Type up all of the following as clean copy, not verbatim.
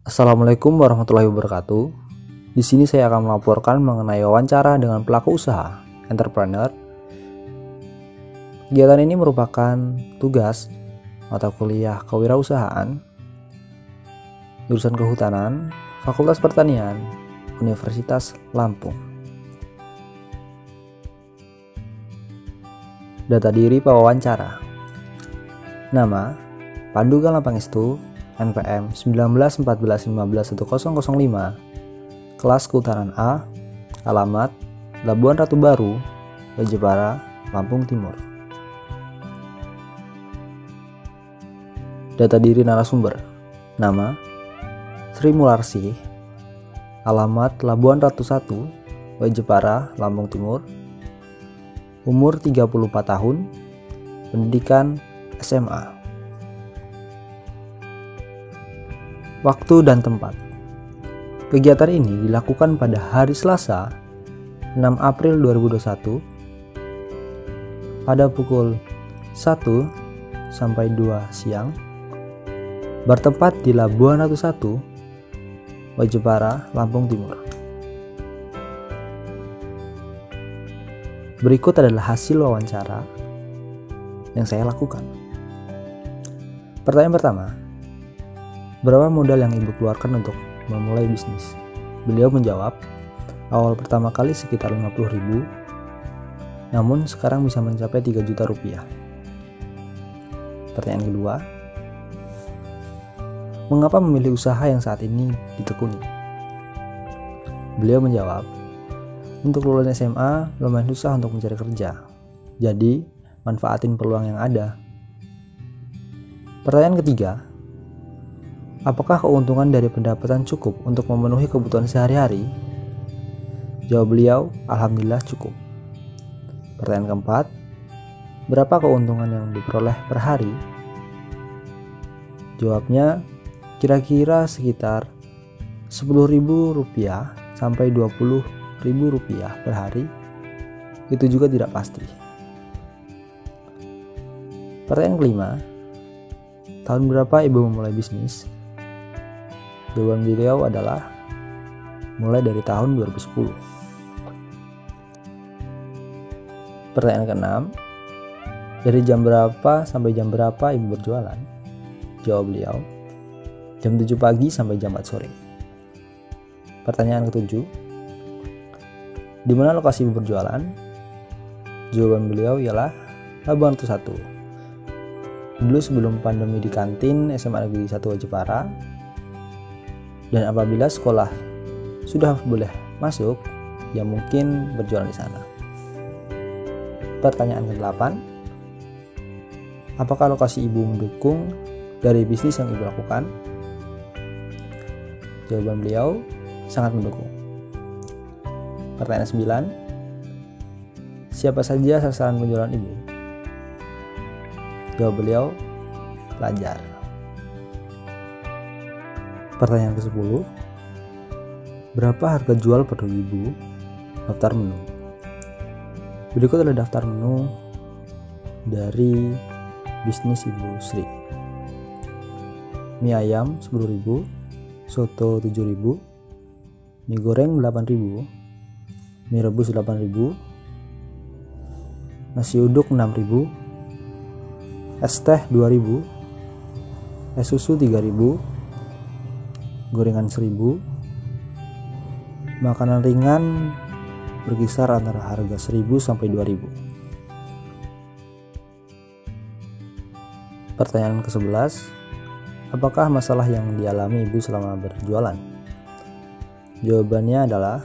Assalamualaikum warahmatullahi wabarakatuh. Di sini saya akan melaporkan mengenai wawancara dengan pelaku usaha, entrepreneur. Kegiatan ini merupakan tugas mata kuliah kewirausahaan, jurusan kehutanan, Fakultas Pertanian, Universitas Lampung. Data diri pewawancara. Nama: Panduga Pangestu, NPM 1914151005, kelas Kehutanan A, alamat Labuan Ratu Baru, Jepara, Lampung Timur. Data diri narasumber. Nama: Sri Mularsi, alamat Labuan Ratu 1, Jepara, Lampung Timur. Umur 34 tahun, pendidikan SMA. Waktu dan tempat. Kegiatan ini dilakukan pada hari Selasa, 6 April 2021 pada pukul 1 sampai 2 siang, bertempat di Labuan Ratu 1, Jepara, Lampung Timur. Berikut adalah hasil wawancara yang saya lakukan. Pertanyaan pertama: berapa modal yang ibu keluarkan untuk memulai bisnis? Beliau menjawab, awal pertama kali sekitar 50.000, namun sekarang bisa mencapai 3 juta rupiah. Pertanyaan kedua: mengapa memilih usaha yang saat ini ditekuni? Beliau menjawab, untuk lulusan SMA lumayan susah untuk mencari kerja, jadi manfaatin peluang yang ada. Pertanyaan ketiga: apakah keuntungan dari pendapatan cukup untuk memenuhi kebutuhan sehari-hari? Jawab beliau, alhamdulillah cukup. Pertanyaan keempat: berapa keuntungan yang diperoleh per hari? Jawabnya, kira-kira sekitar Rp10.000 sampai Rp20.000 per hari. Itu juga tidak pasti. Pertanyaan kelima: tahun berapa ibu memulai bisnis? Jawaban beliau adalah mulai dari tahun 2010. Pertanyaan keenam: dari jam berapa sampai jam berapa ibu berjualan? Jawab beliau, jam 7 pagi sampai jam 4 sore. Pertanyaan ketujuh: di mana lokasi ibu berjualan? Jawaban beliau ialah Labuan Ratu 1. Dulu sebelum pandemi di kantin SMA Negeri 1 Jepara, dan apabila sekolah sudah boleh masuk, ya mungkin berjualan di sana. Pertanyaan ke-8: apakah lokasi ibu mendukung dari bisnis yang ibu lakukan? Jawaban beliau, sangat mendukung. Pertanyaan 9: siapa saja sasaran penjualan ibu? Jawab beliau, pelajar. Pertanyaan ke-10: berapa harga jual produk ibu? Daftar menu. Berikut adalah daftar menu dari bisnis Ibu Sri. Mie ayam 10.000, soto 7.000, mie goreng 8.000, mie rebus 8.000, nasi uduk 6.000, es teh 2.000, es susu 3.000, gorengan 1.000, makanan ringan berkisar antara harga 1.000 sampai 2.000. Pertanyaan ke-11: apakah masalah yang dialami ibu selama berjualan? Jawabannya adalah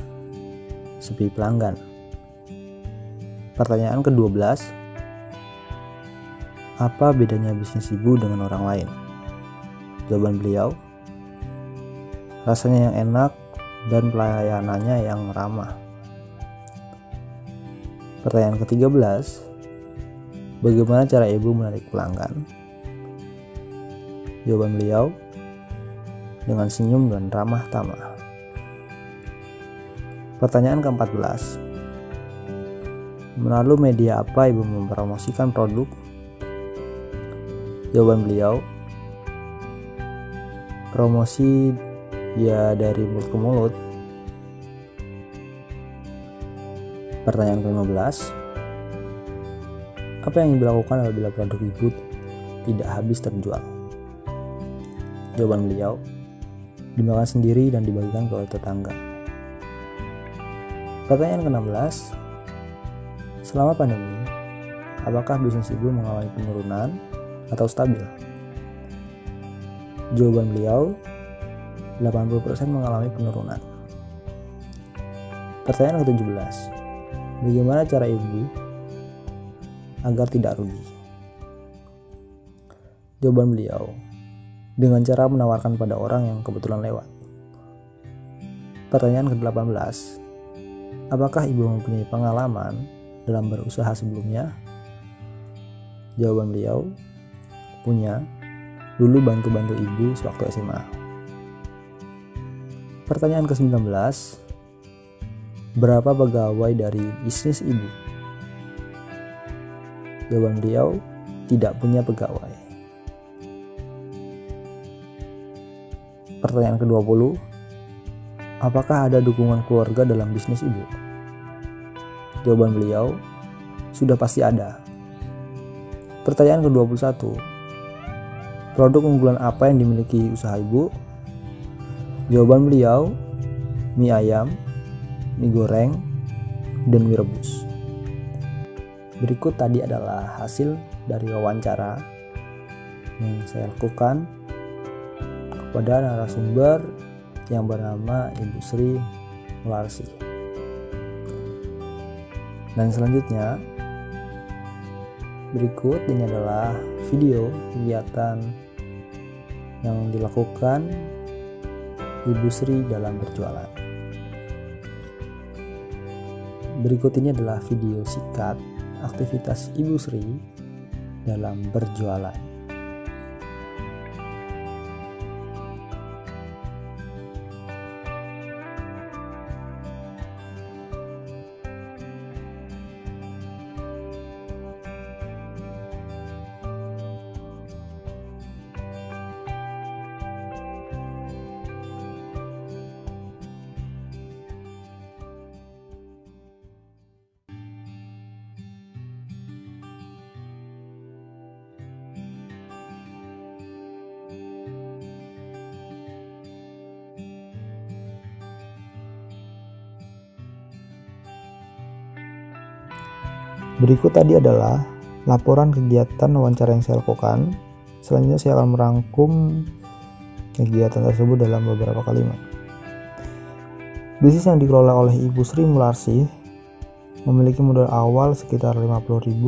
sepi pelanggan. Pertanyaan ke-12: apa bedanya bisnis ibu dengan orang lain? Jawaban beliau, rasanya yang enak dan pelayanannya yang ramah. Pertanyaan ke-13: bagaimana cara ibu menarik pelanggan? Jawaban beliau, dengan senyum dan ramah tamah. Pertanyaan ke-14: melalui media apa ibu mempromosikan produk? Jawaban beliau, promosi Ya dari mulut ke mulut. Pertanyaan ke-15. Apa yang ibu lakukan apabila produk ibu tidak habis terjual? Jawaban beliau, dimakan sendiri dan dibagikan ke tetangga. Pertanyaan ke-16. Selama pandemi, apakah bisnis ibu mengalami penurunan atau stabil? Jawaban beliau, 80% mengalami penurunan. Pertanyaan ke-17. Bagaimana cara ibu agar tidak rugi? Jawaban beliau, dengan cara menawarkan pada orang yang kebetulan lewat. Pertanyaan ke-18. Apakah ibu mempunyai pengalaman dalam berusaha sebelumnya? Jawaban beliau, punya. Dulu bantu-bantu ibu sewaktu SMA. Pertanyaan ke-19. Berapa pegawai dari bisnis ibu? Jawaban beliau, tidak punya pegawai. Pertanyaan ke-20. Apakah ada dukungan keluarga dalam bisnis ibu? Jawaban beliau, sudah pasti ada. Pertanyaan ke-21. Produk unggulan apa yang dimiliki usaha ibu? Jawaban beliau, mie ayam, mie goreng, dan mie rebus. Berikut tadi adalah hasil dari wawancara yang saya lakukan kepada narasumber yang bernama Ibu Sri Mularsi. Dan selanjutnya, berikut ini adalah video kegiatan yang dilakukan Ibu Sri dalam berjualan. Berikut ini adalah video singkat aktivitas Ibu Sri dalam berjualan. Berikut tadi adalah laporan kegiatan wawancara yang saya lakukan. Selanjutnya saya akan merangkum kegiatan tersebut dalam beberapa kalimat. Bisnis yang dikelola oleh Ibu Sri Mularsi memiliki modal awal sekitar Rp50.000,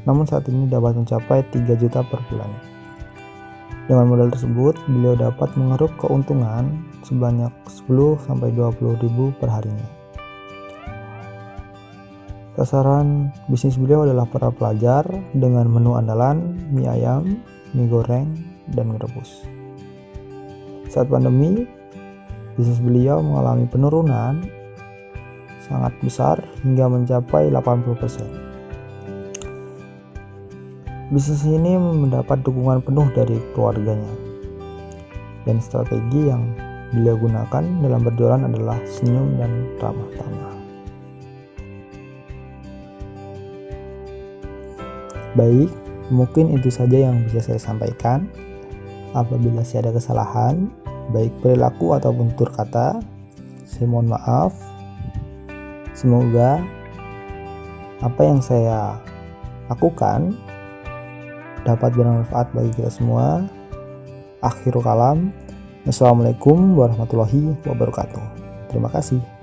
namun saat ini dapat mencapai 3 juta per bulan. Dengan modal tersebut, beliau dapat mengeruk keuntungan sebanyak 10-20 ribu per harinya. Sasaran bisnis beliau adalah para pelajar dengan menu andalan mie ayam, mie goreng, dan mie rebus. Saat pandemi, bisnis beliau mengalami penurunan sangat besar hingga mencapai 80%. Bisnis ini mendapat dukungan penuh dari keluarganya. Dan strategi yang beliau gunakan dalam berjualan adalah senyum dan ramah tamah. Baik, mungkin itu saja yang bisa saya sampaikan. Apabila saya ada kesalahan, baik perilaku ataupun tutur kata, saya mohon maaf. Semoga apa yang saya lakukan dapat bermanfaat bagi kita semua. Akhirul kalam. Wassalamualaikum warahmatullahi wabarakatuh. Terima kasih.